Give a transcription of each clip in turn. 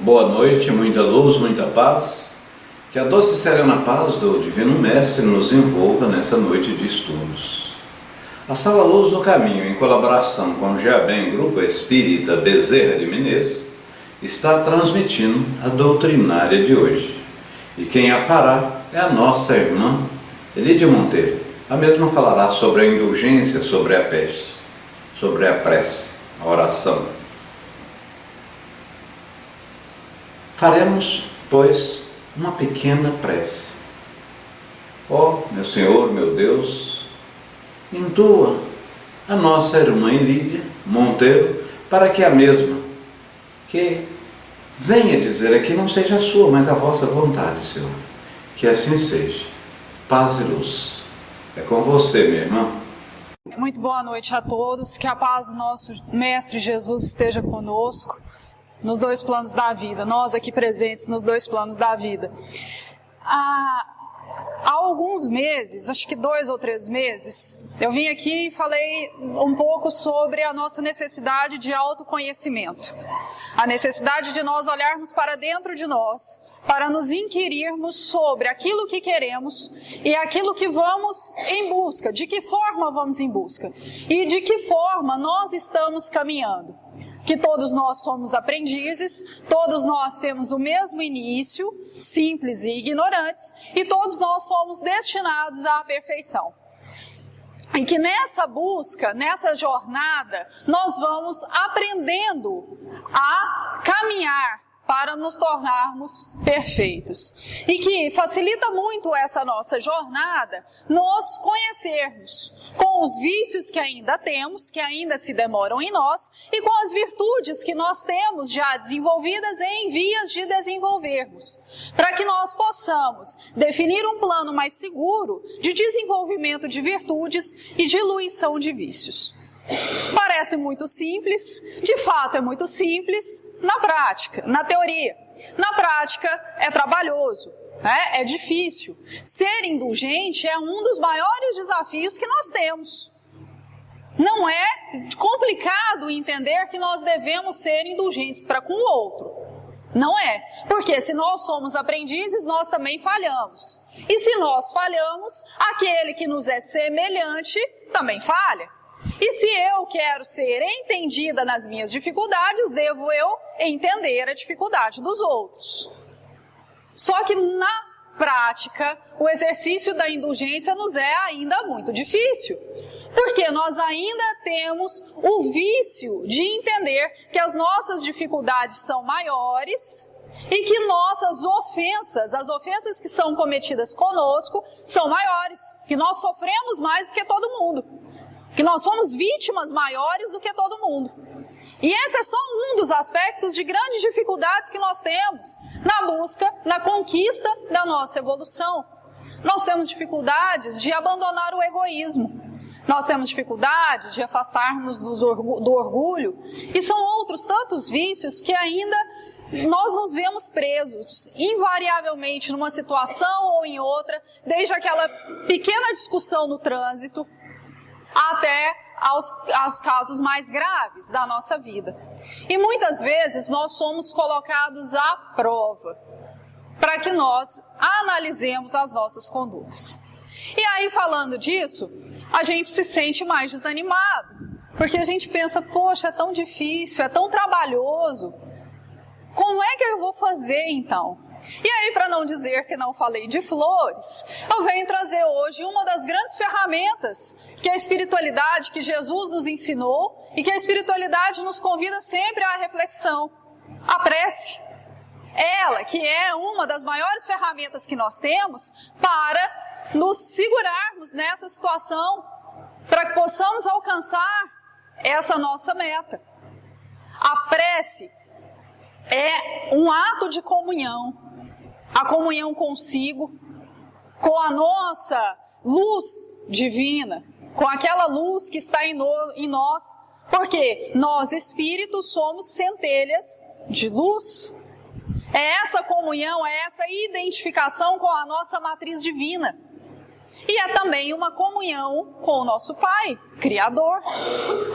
Boa noite, muita luz, muita paz. Que a doce e serena paz do Divino Mestre nos envolva nessa noite de estudos. A Sala Luz no Caminho, em colaboração com o GEABEM Grupo Espírita Bezerra de Menezes, está transmitindo a doutrinária de hoje. E quem a fará é a nossa irmã Elídia Monteiro. A mesma falará sobre a indulgência, sobre a peste, sobre a prece, a oração. Faremos, pois, uma pequena prece. Ó, meu Senhor, meu Deus, intua a nossa irmã Elídia Monteiro para que a mesma que venha dizer aqui não seja a sua, mas a vossa vontade, Senhor. Que assim seja. Paz e luz. É com você, minha irmã. Muito boa noite a todos. Que a paz do nosso Mestre Jesus esteja conosco nos dois planos da vida. Nós aqui presentes nos dois planos da vida. Há alguns meses, acho que 2 ou 3 meses, eu vim aqui e falei um pouco sobre a nossa necessidade de autoconhecimento. A necessidade de nós olharmos para dentro de nós, para nos inquirirmos sobre aquilo que queremos e aquilo que vamos em busca, de que forma vamos em busca e de que forma nós estamos caminhando. Que todos nós somos aprendizes, todos nós temos o mesmo início, simples e ignorantes, e todos nós somos destinados à perfeição. E que nessa busca, nessa jornada, nós vamos aprendendo a caminhar para nos tornarmos perfeitos. E que facilita muito essa nossa jornada nos conhecermos com os vícios que ainda temos, que ainda se demoram em nós, e com as virtudes que nós temos já desenvolvidas e em vias de desenvolvermos, para que nós possamos definir um plano mais seguro de desenvolvimento de virtudes e diluição de vícios. Parece muito simples, de fato é muito simples na prática, na teoria. Na prática é trabalhoso, é difícil. Ser indulgente é um dos maiores desafios que nós temos. Não é complicado entender que nós devemos ser indulgentes para com o outro. Não é, porque se nós somos aprendizes, nós também falhamos. E se nós falhamos, aquele que nos é semelhante também falha. E se eu quero ser entendida nas minhas dificuldades, devo eu entender a dificuldade dos outros. Só que na prática, o exercício da indulgência nos é ainda muito difícil. Porque nós ainda temos o vício de entender que as nossas dificuldades são maiores e que nossas ofensas, as ofensas que são cometidas conosco, são maiores. Que nós sofremos mais do que todo mundo. Que nós somos vítimas maiores do que todo mundo. E esse é só um dos aspectos de grandes dificuldades que nós temos na busca, na conquista da nossa evolução. Nós temos dificuldades de abandonar o egoísmo. Nós temos dificuldades de afastar-nos do orgulho. E são outros tantos vícios que ainda nós nos vemos presos, invariavelmente, numa situação ou em outra, desde aquela pequena discussão no trânsito, até aos casos mais graves da nossa vida. E muitas vezes nós somos colocados à prova, para que nós analisemos as nossas condutas. E aí, falando disso, a gente se sente mais desanimado, porque a gente pensa, poxa, é tão difícil, é tão trabalhoso, como é que eu vou fazer então? E aí, para não dizer que não falei de flores, eu venho trazer hoje uma das grandes ferramentas que a espiritualidade, que Jesus nos ensinou e que a espiritualidade nos convida sempre à reflexão, a prece. Ela que é uma das maiores ferramentas que nós temos para nos segurarmos nessa situação, para que possamos alcançar essa nossa meta. A prece é um ato de comunhão. A comunhão consigo, com a nossa luz divina, com aquela luz que está em nós, porque nós espíritos somos centelhas de luz. É essa comunhão, é essa identificação com a nossa matriz divina. E é também uma comunhão com o nosso Pai, Criador.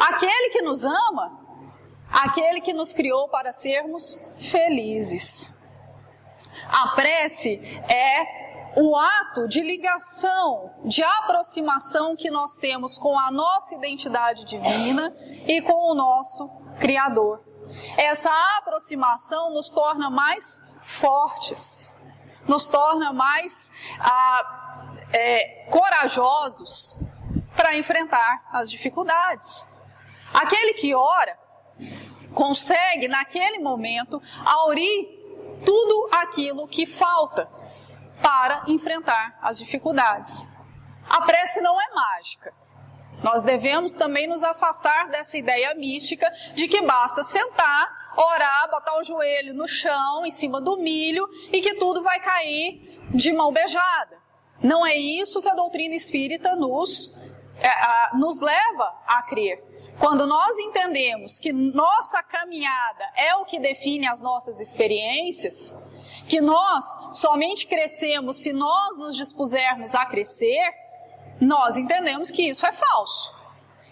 Aquele que nos ama aquele que nos criou para sermos felizes. A prece é o ato de ligação, de aproximação que nós temos com a nossa identidade divina e com o nosso Criador. Essa aproximação nos torna mais fortes, nos torna mais corajosos para enfrentar as dificuldades. Aquele que ora consegue, naquele momento, aurir tudo aquilo que falta para enfrentar as dificuldades. A prece não é mágica. Nós devemos também nos afastar dessa ideia mística de que basta sentar, orar, botar o joelho no chão, em cima do milho, e que tudo vai cair de mão beijada. Não é isso que a doutrina espírita nos leva a crer. Quando nós entendemos que nossa caminhada é o que define as nossas experiências, que nós somente crescemos se nós nos dispusermos a crescer, nós entendemos que isso é falso.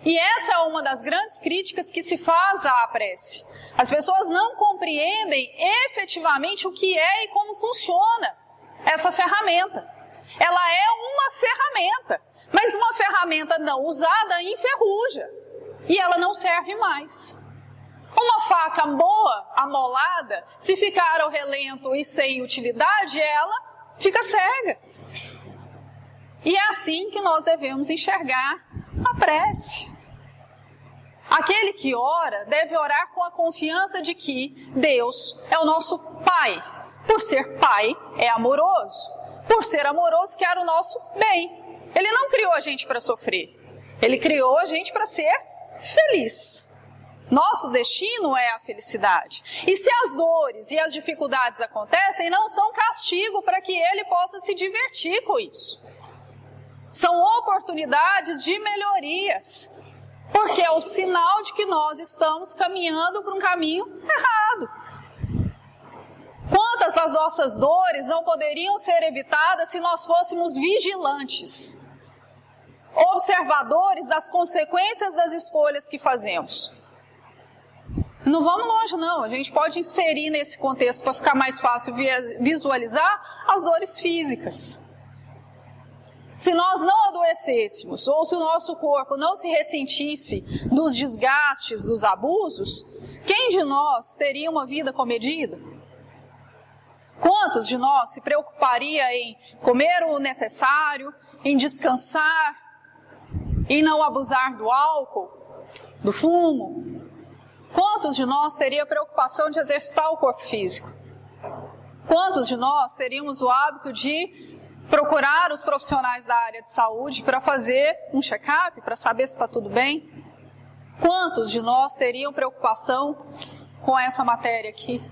E essa é uma das grandes críticas que se faz à prece. As pessoas não compreendem efetivamente o que é e como funciona essa ferramenta. Ela é uma ferramenta, mas uma ferramenta não usada enferruja. E ela não serve mais. Uma faca boa, amolada, se ficar ao relento e sem utilidade, ela fica cega. E é assim que nós devemos enxergar a prece. Aquele que ora deve orar com a confiança de que Deus é o nosso Pai. Por ser Pai, é amoroso. Por ser amoroso, quer o nosso bem. Ele não criou a gente para sofrer. Ele criou a gente para ser feliz. Nosso destino é a felicidade. E se as dores e as dificuldades acontecem, não são castigo para que ele possa se divertir com isso. São oportunidades de melhorias, porque é o sinal de que nós estamos caminhando para um caminho errado. Quantas das nossas dores não poderiam ser evitadas se nós fôssemos vigilantes, observadores das consequências das escolhas que fazemos? Não vamos longe não, a gente pode inserir nesse contexto para ficar mais fácil visualizar as dores físicas. Se nós não adoecêssemos, ou se o nosso corpo não se ressentisse dos desgastes, dos abusos, quem de nós teria uma vida comedida? Quantos de nós se preocuparia em comer o necessário, em descansar, em não abusar do álcool, do fumo? Quantos de nós teria preocupação de exercitar o corpo físico? Quantos de nós teríamos o hábito de procurar os profissionais da área de saúde para fazer um check-up, para saber se está tudo bem? Quantos de nós teriam preocupação com essa matéria aqui?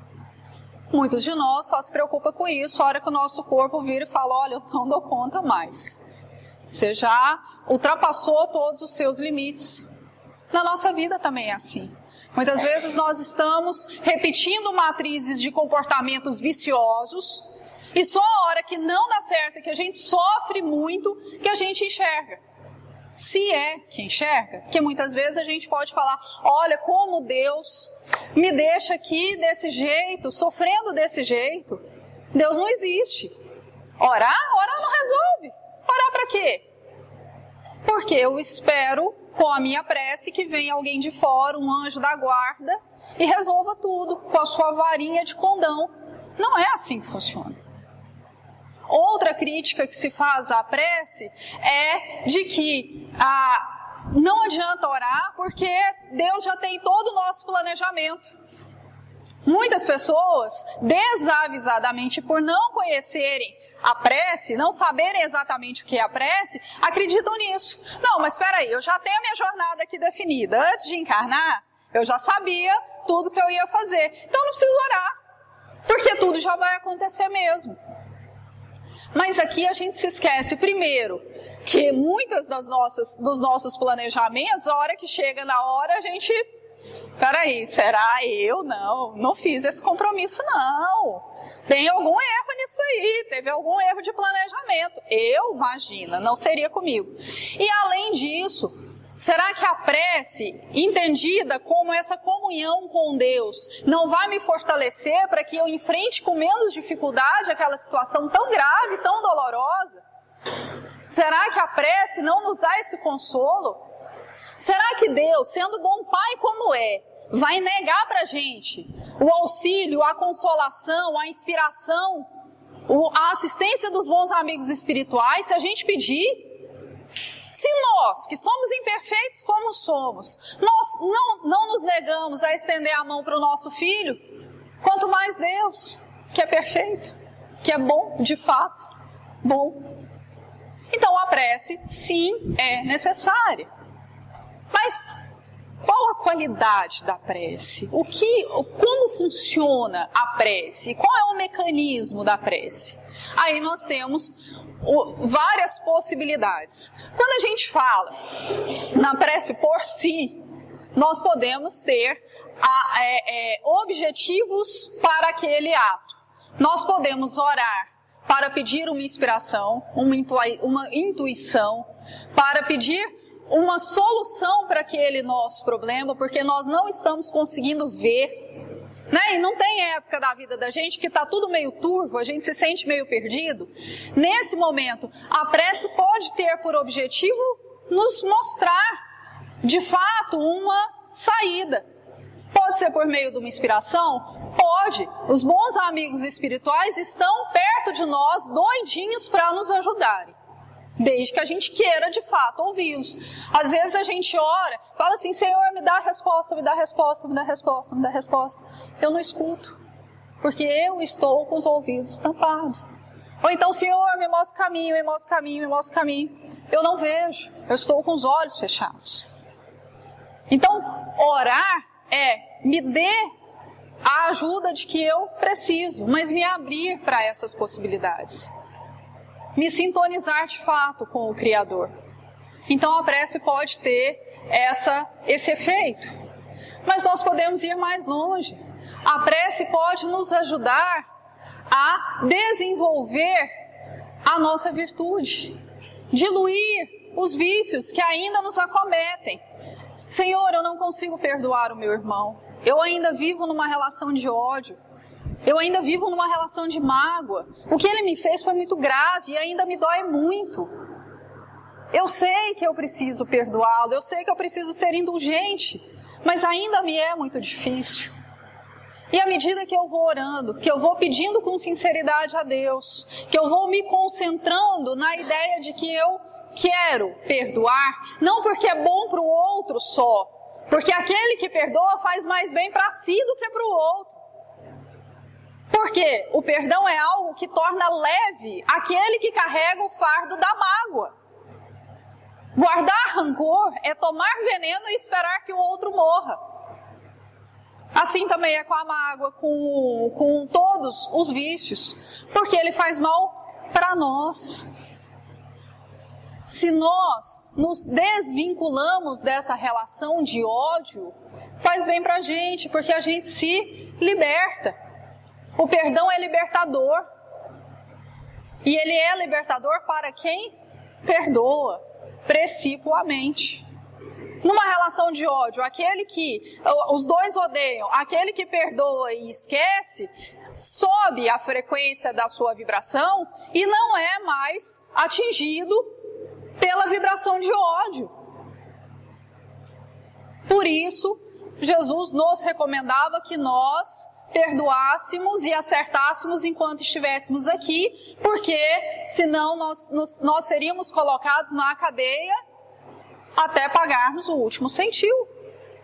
Muitos de nós só se preocupam com isso a hora que o nosso corpo vira e fala: olha, eu não dou conta mais. Você já ultrapassou todos os seus limites. Na nossa vida também é assim. Muitas vezes nós estamos repetindo matrizes de comportamentos viciosos e só a hora que não dá certo, que a gente sofre muito, que a gente enxerga. Se é que enxerga, porque muitas vezes a gente pode falar: olha como Deus me deixa aqui desse jeito, sofrendo desse jeito. Deus não existe. Orar não resolve. Orar para quê? Porque eu espero, com a minha prece, que venha alguém de fora, um anjo da guarda, e resolva tudo com a sua varinha de condão. Não é assim que funciona. Outra crítica que se faz à prece é de que não adianta orar porque Deus já tem todo o nosso planejamento. Muitas pessoas, desavisadamente, por não conhecerem a prece, não saberem exatamente o que é a prece, acreditam nisso. Não, mas espera aí, eu já tenho a minha jornada aqui definida. Antes de encarnar, eu já sabia tudo que eu ia fazer. Então não preciso orar, porque tudo já vai acontecer mesmo. Mas aqui a gente se esquece, primeiro, que muitas dos nossos planejamentos, a hora que chega na hora, a gente... Peraí, será eu? Não fiz esse compromisso, não. Tem algum erro nisso aí, teve algum erro de planejamento. Imagina, não seria comigo. E além disso, Será que a prece, entendida como essa comunhão com Deus, não vai me fortalecer para que eu enfrente com menos dificuldade aquela situação tão grave, tão dolorosa? Será que a prece não nos dá esse consolo? Será que Deus, sendo bom Pai como é, vai negar para a gente o auxílio, a consolação, a inspiração, a assistência dos bons amigos espirituais se a gente pedir? Se nós, que somos imperfeitos como somos, nós não nos negamos a estender a mão para o nosso filho, quanto mais Deus, que é perfeito, que é bom, de fato, bom. Então a prece, sim, é necessária. Mas qual a qualidade da prece? Como funciona a prece? Qual é o mecanismo da prece? Aí nós temos várias possibilidades. Quando a gente fala na prece por si, nós podemos ter objetivos para aquele ato. Nós podemos orar para pedir uma inspiração, uma intuição, para pedir uma solução para aquele nosso problema, porque nós não estamos conseguindo ver, né? E não tem época da vida da gente que está tudo meio turvo, a gente se sente meio perdido. Nesse momento, a prece pode ter por objetivo nos mostrar, de fato, uma saída. Pode ser por meio de uma inspiração? Pode. Os bons amigos espirituais estão perto de nós, doidinhos para nos ajudarem. Desde que a gente queira, de fato, ouvi-los. Às vezes a gente ora, fala assim, Senhor, me dá a resposta, me dá a resposta, me dá a resposta, me dá a resposta. Eu não escuto, porque eu estou com os ouvidos tampados. Ou então, Senhor, me mostra o caminho, me mostra o caminho, me mostra o caminho. Eu não vejo, eu estou com os olhos fechados. Então, orar me dê a ajuda de que eu preciso, mas me abrir para essas possibilidades. Me sintonizar de fato com o Criador. Então a prece pode ter esse efeito. Mas nós podemos ir mais longe. A prece pode nos ajudar a desenvolver a nossa virtude, diluir os vícios que ainda nos acometem. Senhor, eu não consigo perdoar o meu irmão. Eu ainda vivo numa relação de ódio. Eu ainda vivo numa relação de mágoa. O que ele me fez foi muito grave e ainda me dói muito. Eu sei que eu preciso perdoá-lo, eu sei que eu preciso ser indulgente, mas ainda me é muito difícil. E à medida que eu vou orando, que eu vou pedindo com sinceridade a Deus, que eu vou me concentrando na ideia de que eu quero perdoar, não porque é bom para o outro só, porque aquele que perdoa faz mais bem para si do que para o outro. Porque o perdão é algo que torna leve aquele que carrega o fardo da mágoa. Guardar rancor é tomar veneno e esperar que o outro morra. Assim também é com a mágoa, com todos os vícios, porque ele faz mal para nós. Se nós nos desvinculamos dessa relação de ódio, faz bem para a gente, porque a gente se liberta. O perdão é libertador. E ele é libertador para quem perdoa, precipuamente. Numa relação de ódio, os dois odeiam, aquele que perdoa e esquece, sobe a frequência da sua vibração e não é mais atingido pela vibração de ódio. Por isso, Jesus nos recomendava que nós perdoássemos e acertássemos enquanto estivéssemos aqui, porque senão nós seríamos colocados na cadeia até pagarmos o último centil.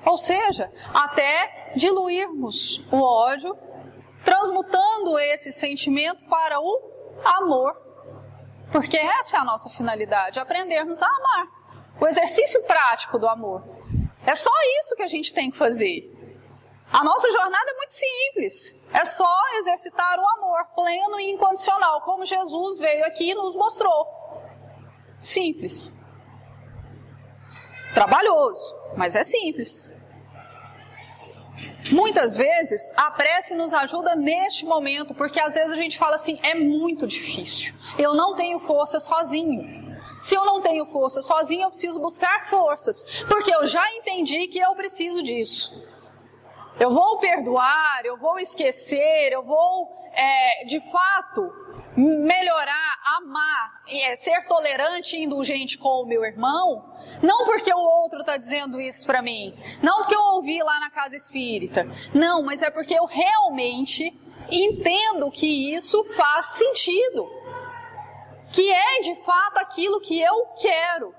Ou seja, até diluirmos o ódio, transmutando esse sentimento para o amor. Porque essa é a nossa finalidade, aprendermos a amar. O exercício prático do amor. É só isso que a gente tem que fazer. A nossa jornada é muito simples. É só exercitar o amor pleno e incondicional, como Jesus veio aqui e nos mostrou. Simples. Trabalhoso, mas é simples. Muitas vezes a prece nos ajuda neste momento, porque às vezes a gente fala assim, é muito difícil. Eu não tenho força sozinho. Se eu não tenho força sozinho, eu preciso buscar forças, porque eu já entendi que eu preciso disso. Eu vou perdoar, eu vou esquecer, eu vou, de fato, melhorar, amar, ser tolerante e indulgente com o meu irmão, não porque o outro está dizendo isso para mim, não porque eu ouvi lá na casa espírita, não, mas é porque eu realmente entendo que isso faz sentido, que é de fato aquilo que eu quero.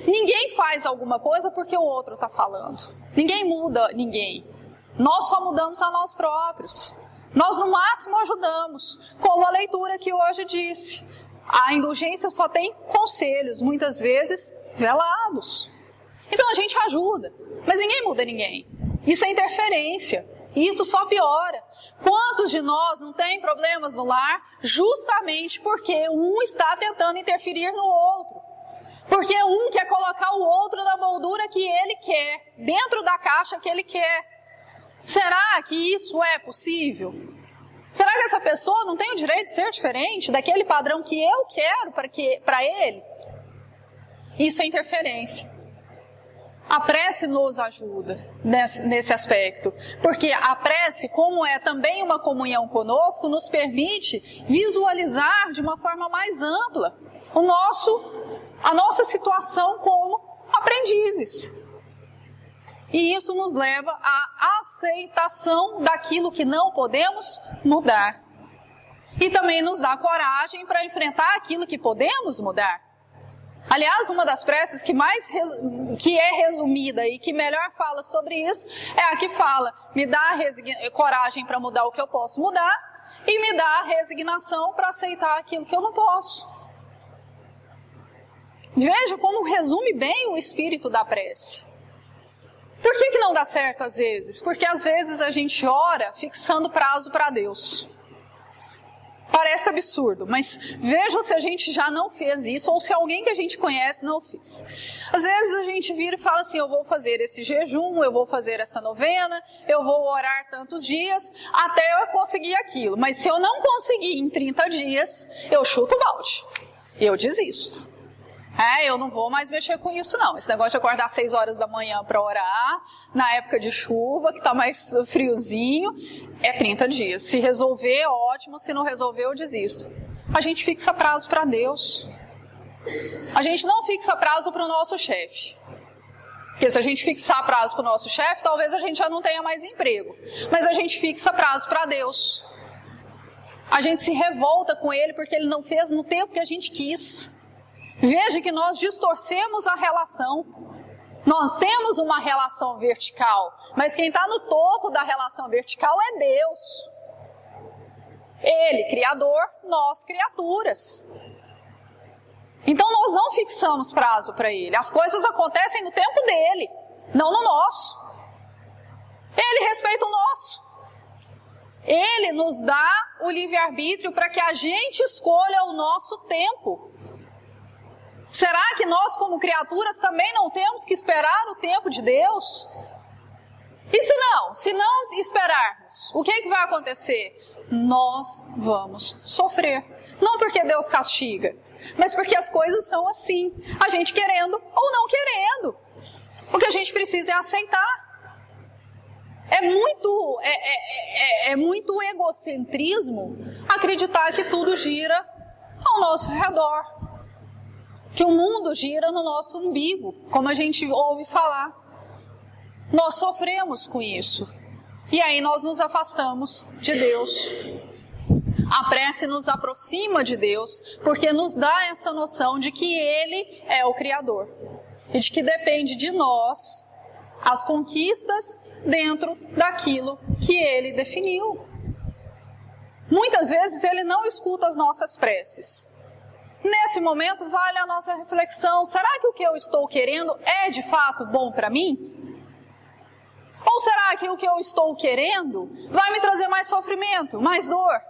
Ninguém faz alguma coisa porque o outro está falando, ninguém muda ninguém, nós só mudamos a nós próprios. Nós no máximo ajudamos, como a leitura que hoje disse. A indulgência só tem conselhos, muitas vezes velados. Então a gente ajuda, mas ninguém muda ninguém. Isso é interferência, e isso só piora. Quantos de nós não têm problemas no lar justamente porque um está tentando interferir no outro? Porque um quer colocar o outro na moldura que ele quer, dentro da caixa que ele quer. Será que isso é possível? Será que essa pessoa não tem o direito de ser diferente daquele padrão que eu quero para ele? Isso é interferência. A prece nos ajuda nesse aspecto, porque a prece, como é também uma comunhão conosco, nos permite visualizar de uma forma mais ampla a nossa situação como aprendizes. E isso nos leva à aceitação daquilo que não podemos mudar. E também nos dá coragem para enfrentar aquilo que podemos mudar. Aliás, uma das preces que é resumida e que melhor fala sobre isso é a que fala: me dá coragem para mudar o que eu posso mudar e me dá resignação para aceitar aquilo que eu não posso. Veja como resume bem o espírito da prece. Por que não dá certo às vezes? Porque às vezes a gente ora fixando prazo para Deus. Parece absurdo, mas vejam se a gente já não fez isso ou se alguém que a gente conhece não fez. Às vezes a gente vira e fala assim: eu vou fazer esse jejum, eu vou fazer essa novena, eu vou orar tantos dias até eu conseguir aquilo. Mas se eu não conseguir em 30 dias, eu chuto o balde, eu desisto. Eu não vou mais mexer com isso não. Esse negócio de acordar às 6 horas da manhã para orar, na época de chuva, que está mais friozinho, é 30 dias. Se resolver, ótimo. Se não resolver, eu desisto. A gente fixa prazo para Deus. A gente não fixa prazo para o nosso chefe. Porque se a gente fixar prazo para o nosso chefe, talvez a gente já não tenha mais emprego. Mas a gente fixa prazo para Deus. A gente se revolta com Ele porque Ele não fez no tempo que a gente quis. Veja que nós distorcemos a relação. Nós temos uma relação vertical, mas quem está no topo da relação vertical é Deus. Ele, Criador, nós, criaturas. Então nós não fixamos prazo para Ele. As coisas acontecem no tempo dele, não no nosso. Ele respeita o nosso. Ele nos dá o livre-arbítrio para que a gente escolha o nosso tempo. Será que nós, como criaturas, também não temos que esperar o tempo de Deus? E se não esperarmos, o que vai acontecer? Nós vamos sofrer. Não porque Deus castiga, mas porque as coisas são assim. A gente querendo ou não querendo. O que a gente precisa é aceitar. É muito egocentrismo acreditar que tudo gira ao nosso redor. Que o mundo gira no nosso umbigo, como a gente ouve falar. Nós sofremos com isso. E aí nós nos afastamos de Deus. A prece nos aproxima de Deus, porque nos dá essa noção de que Ele é o Criador. E de que depende de nós as conquistas dentro daquilo que Ele definiu. Muitas vezes Ele não escuta as nossas preces. Nesse momento vale a nossa reflexão: será que o que eu estou querendo é de fato bom para mim? Ou será que o que eu estou querendo vai me trazer mais sofrimento, mais dor?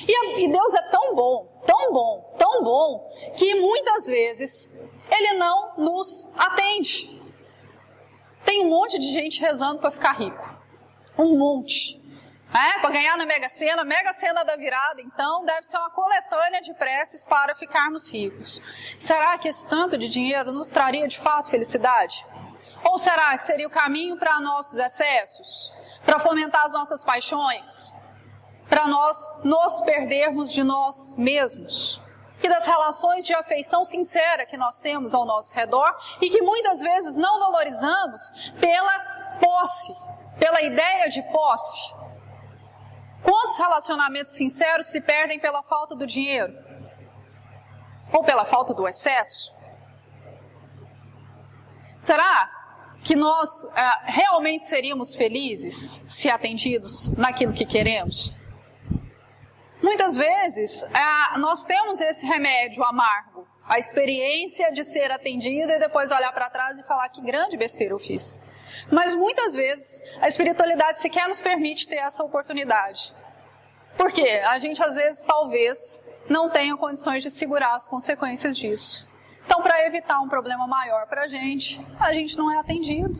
E Deus é tão bom, tão bom, tão bom, que muitas vezes Ele não nos atende. Tem um monte de gente rezando para ficar rico. Um monte. Para ganhar na Mega Sena da virada, então, deve ser uma coletânea de preces para ficarmos ricos. Será que esse tanto de dinheiro nos traria de fato felicidade? Ou será que seria o caminho para nossos excessos? Para fomentar as nossas paixões? Para nós nos perdermos de nós mesmos? E das relações de afeição sincera que nós temos ao nosso redor e que muitas vezes não valorizamos pela posse, pela ideia de posse. Quantos relacionamentos sinceros se perdem pela falta do dinheiro? Ou pela falta do excesso? Será que nós realmente seríamos felizes se atendidos naquilo que queremos? Muitas vezes nós temos esse remédio amargo, a experiência de ser atendida e depois olhar para trás e falar que grande besteira eu fiz. Mas muitas vezes a espiritualidade sequer nos permite ter essa oportunidade. Por quê? A gente às vezes talvez não tenha condições de segurar as consequências disso. Então, para evitar um problema maior para a gente não é atendido.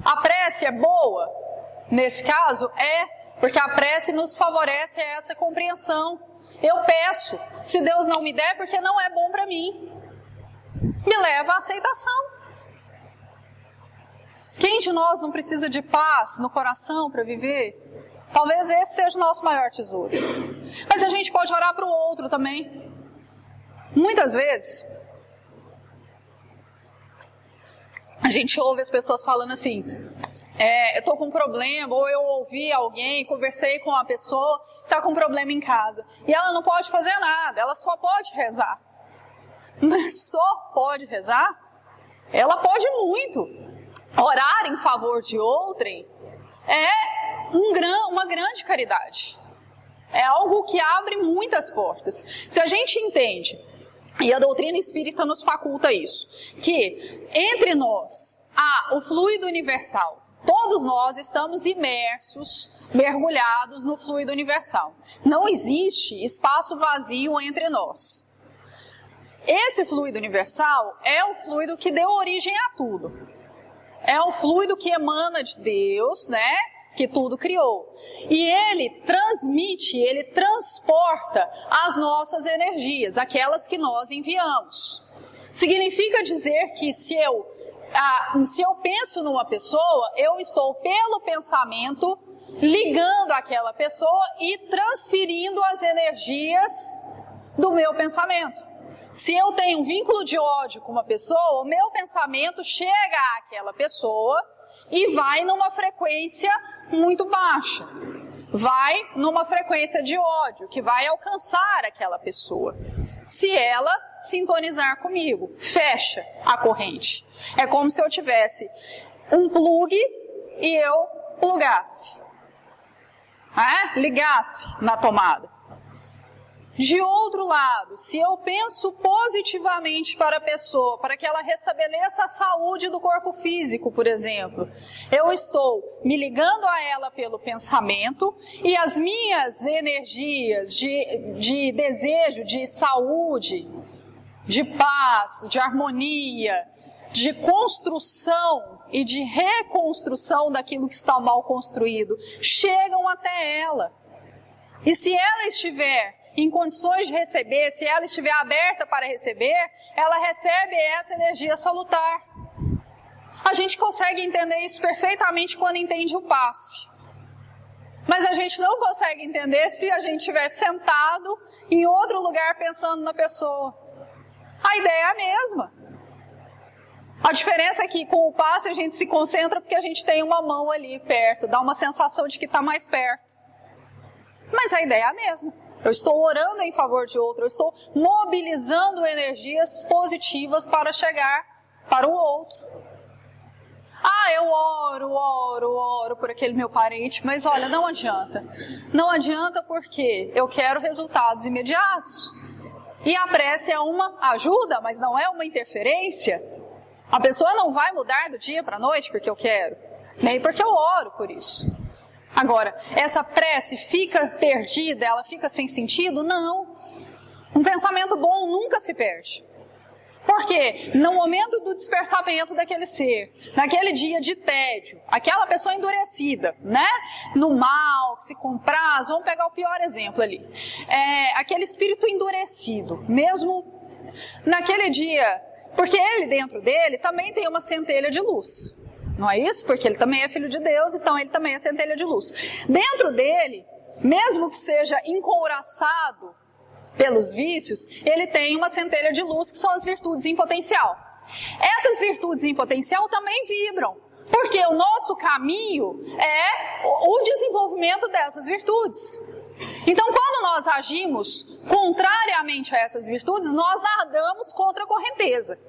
A prece é boa? Nesse caso, porque a prece nos favorece a essa compreensão. Eu peço, se Deus não me der, porque não é bom para mim. Me leva à aceitação. Quem de nós não precisa de paz no coração para viver? Talvez esse seja o nosso maior tesouro. Mas a gente pode orar para o outro também. Muitas vezes, a gente ouve as pessoas falando assim, eu estou com um problema, ou eu ouvi alguém, conversei com uma pessoa que está com um problema em casa. E ela não pode fazer nada, ela só pode rezar. Mas só pode rezar? Ela pode muito. Orar em favor de outrem é uma grande caridade. É algo que abre muitas portas. Se a gente entende, e a doutrina espírita nos faculta isso, que entre nós há o fluido universal. Todos nós estamos imersos, mergulhados no fluido universal. Não existe espaço vazio entre nós. Esse fluido universal é o fluido que deu origem a tudo. É o fluido que emana de Deus, né? Que tudo criou. E ele transmite, ele transporta as nossas energias, aquelas que nós enviamos. Significa dizer que se eu penso numa pessoa, eu estou pelo pensamento ligando aquela pessoa e transferindo as energias do meu pensamento. Se eu tenho um vínculo de ódio com uma pessoa, o meu pensamento chega àquela pessoa e vai numa frequência muito baixa. Vai numa frequência de ódio, que vai alcançar aquela pessoa. Se ela sintonizar comigo, fecha a corrente. É como se eu tivesse um plugue e eu plugasse. Ligasse na tomada. De outro lado, se eu penso positivamente para a pessoa, para que ela restabeleça a saúde do corpo físico, por exemplo, eu estou me ligando a ela pelo pensamento e as minhas energias de desejo, de saúde, de paz, de harmonia, de construção e de reconstrução daquilo que está mal construído, chegam até ela. E se ela estiver em condições de receber, se ela estiver aberta para receber, ela recebe essa energia salutar. A gente consegue entender isso perfeitamente quando entende o passe. Mas a gente não consegue entender se a gente estiver sentado em outro lugar pensando na pessoa. A ideia é a mesma. A diferença é que com o passe a gente se concentra porque a gente tem uma mão ali perto, dá uma sensação de que está mais perto. Mas a ideia é a mesma. Eu estou orando em favor de outro, eu estou mobilizando energias positivas para chegar para o outro. Eu oro por aquele meu parente, mas olha, não adianta. Não adianta porque eu quero resultados imediatos. E a prece é uma ajuda, mas não é uma interferência. A pessoa não vai mudar do dia para a noite porque eu quero, nem porque eu oro por isso. Agora, essa prece fica perdida, ela fica sem sentido? Não. Um pensamento bom nunca se perde. Porque no momento do despertamento daquele ser, naquele dia de tédio, aquela pessoa endurecida, né? No mal, se compraz, vamos pegar o pior exemplo ali. Aquele espírito endurecido, mesmo naquele dia, porque ele dentro dele também tem uma centelha de luz. Não é isso? Porque ele também é filho de Deus, então ele também é centelha de luz. Dentro dele, mesmo que seja encouraçado pelos vícios, ele tem uma centelha de luz que são as virtudes em potencial. Essas virtudes em potencial também vibram, porque o nosso caminho é o desenvolvimento dessas virtudes. Então, quando nós agimos contrariamente a essas virtudes, nós nadamos contra a correnteza.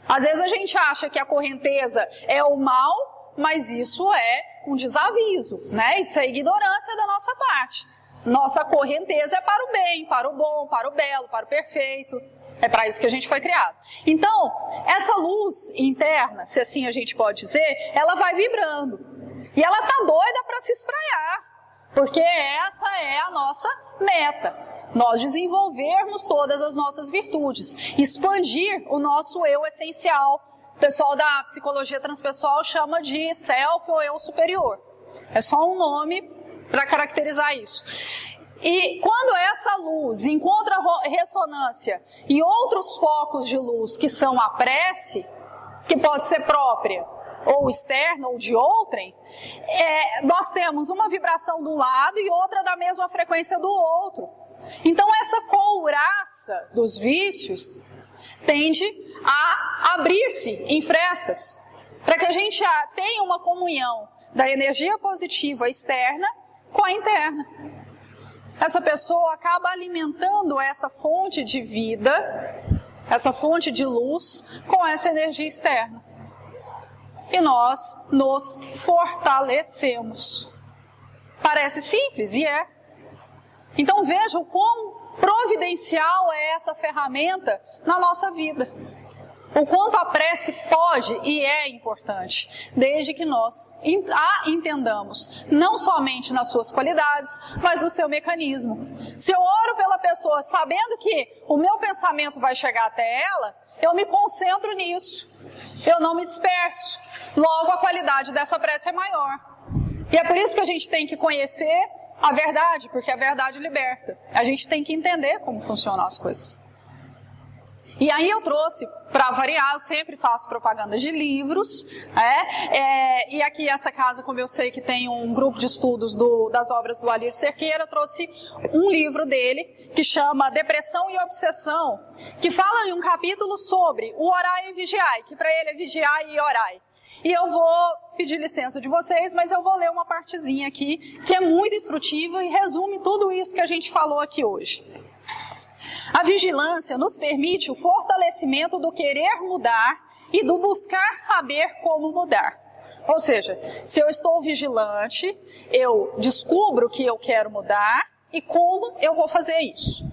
Às vezes a gente acha que a correnteza é o mal, mas isso é um desaviso, né? Isso é ignorância da nossa parte. Nossa correnteza é para o bem, para o bom, para o belo, para o perfeito. É para isso que a gente foi criado. Então, essa luz interna, se assim a gente pode dizer, ela vai vibrando. E ela está doida para se espraiar. Porque essa é a nossa meta. Nós desenvolvermos todas as nossas virtudes. Expandir o nosso eu essencial. O pessoal da psicologia transpessoal chama de self ou eu superior. É só um nome para caracterizar isso. E quando essa luz encontra ressonância em outros focos de luz que são a prece, que pode ser própria ou externa ou de outrem, nós temos uma vibração de um lado e outra da mesma frequência do outro. Então essa couraça dos vícios tende a abrir-se em frestas, para que a gente tenha uma comunhão da energia positiva externa com a interna. Essa pessoa acaba alimentando essa fonte de vida, essa fonte de luz, com essa energia externa. E nós nos fortalecemos. Parece simples, e é. Então veja o quão providencial é essa ferramenta na nossa vida. O quanto a prece pode e é importante, desde que nós a entendamos, não somente nas suas qualidades, mas no seu mecanismo. Se eu oro pela pessoa sabendo que o meu pensamento vai chegar até ela, eu me concentro nisso, eu não me disperso. Logo, a qualidade dessa prece é maior. E é por isso que a gente tem que conhecer a verdade, porque a verdade liberta. A gente tem que entender como funcionam as coisas. E aí eu trouxe, para variar, eu sempre faço propaganda de livros, e aqui essa casa, como eu sei que tem um grupo de estudos das obras do Alir Cerqueira, eu trouxe um livro dele, que chama Depressão e Obsessão, que fala em um capítulo sobre o orai e vigiai, que para ele é vigiai e orai. E eu vou pedir licença de vocês, mas eu vou ler uma partezinha aqui, que é muito instrutiva e resume tudo isso que a gente falou aqui hoje. A vigilância nos permite o fortalecimento do querer mudar e do buscar saber como mudar. Ou seja, se eu estou vigilante, eu descubro que eu quero mudar e como eu vou fazer isso.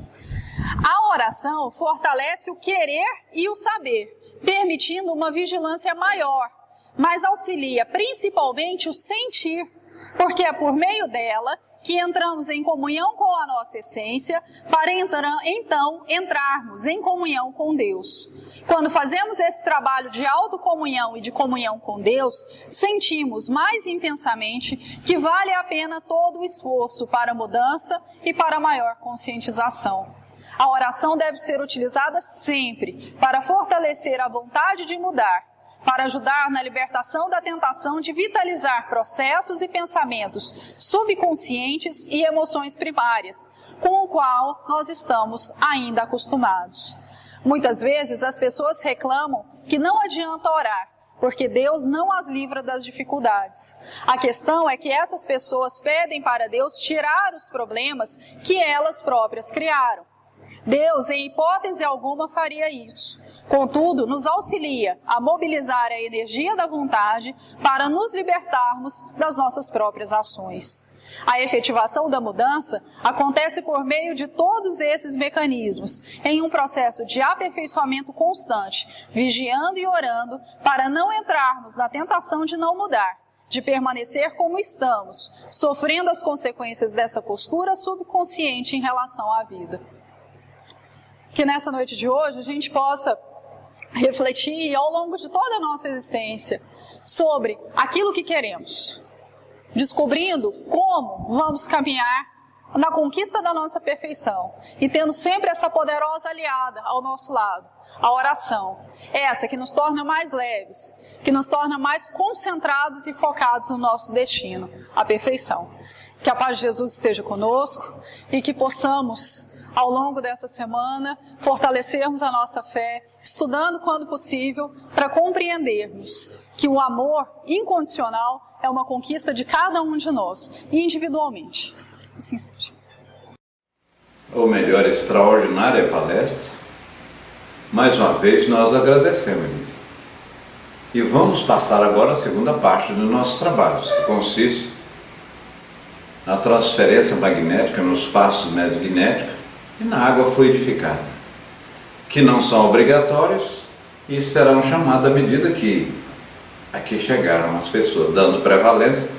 A oração fortalece o querer e o saber, permitindo uma vigilância maior, mas auxilia principalmente o sentir, porque é por meio dela que entramos em comunhão com a nossa essência, para então entrarmos em comunhão com Deus. Quando fazemos esse trabalho de autocomunhão e de comunhão com Deus, sentimos mais intensamente que vale a pena todo o esforço para a mudança e para a maior conscientização. A oração deve ser utilizada sempre para fortalecer a vontade de mudar, para ajudar na libertação da tentação de vitalizar processos e pensamentos subconscientes e emoções primárias, com o qual nós estamos ainda acostumados. Muitas vezes as pessoas reclamam que não adianta orar, porque Deus não as livra das dificuldades. A questão é que essas pessoas pedem para Deus tirar os problemas que elas próprias criaram. Deus, em hipótese alguma, faria isso. Contudo, nos auxilia a mobilizar a energia da vontade para nos libertarmos das nossas próprias ações. A efetivação da mudança acontece por meio de todos esses mecanismos, em um processo de aperfeiçoamento constante, vigiando e orando para não entrarmos na tentação de não mudar, de permanecer como estamos, sofrendo as consequências dessa postura subconsciente em relação à vida. Que nessa noite de hoje a gente possa refletir ao longo de toda a nossa existência sobre aquilo que queremos, descobrindo como vamos caminhar na conquista da nossa perfeição e tendo sempre essa poderosa aliada ao nosso lado, a oração, essa que nos torna mais leves, que nos torna mais concentrados e focados no nosso destino, a perfeição. Que a paz de Jesus esteja conosco e que possamos, ao longo dessa semana, fortalecermos a nossa fé, estudando quando possível, para compreendermos que o amor incondicional é uma conquista de cada um de nós, individualmente. Assim seja. Ou melhor, extraordinária palestra. Mais uma vez nós agradecemos. E vamos passar agora a segunda parte dos nossos trabalhos, que consiste na transferência magnética nos passos magnéticos e na água fluidificada, que não são obrigatórios e serão chamados à medida que aqui chegaram as pessoas, dando prevalência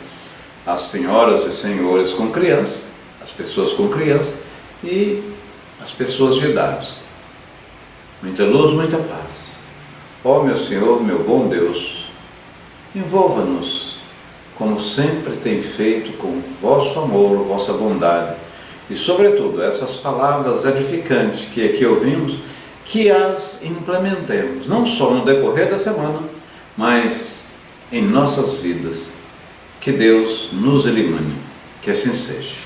às senhoras e senhores com criança, as pessoas com criança e as pessoas de idade. Muita luz, muita paz. Ó meu Senhor, meu bom Deus, envolva-nos como sempre tem feito com vosso amor, vossa bondade e sobretudo essas palavras edificantes que aqui ouvimos, que as implementemos, não só no decorrer da semana, mas em nossas vidas. Que Deus nos ilumine, que assim seja.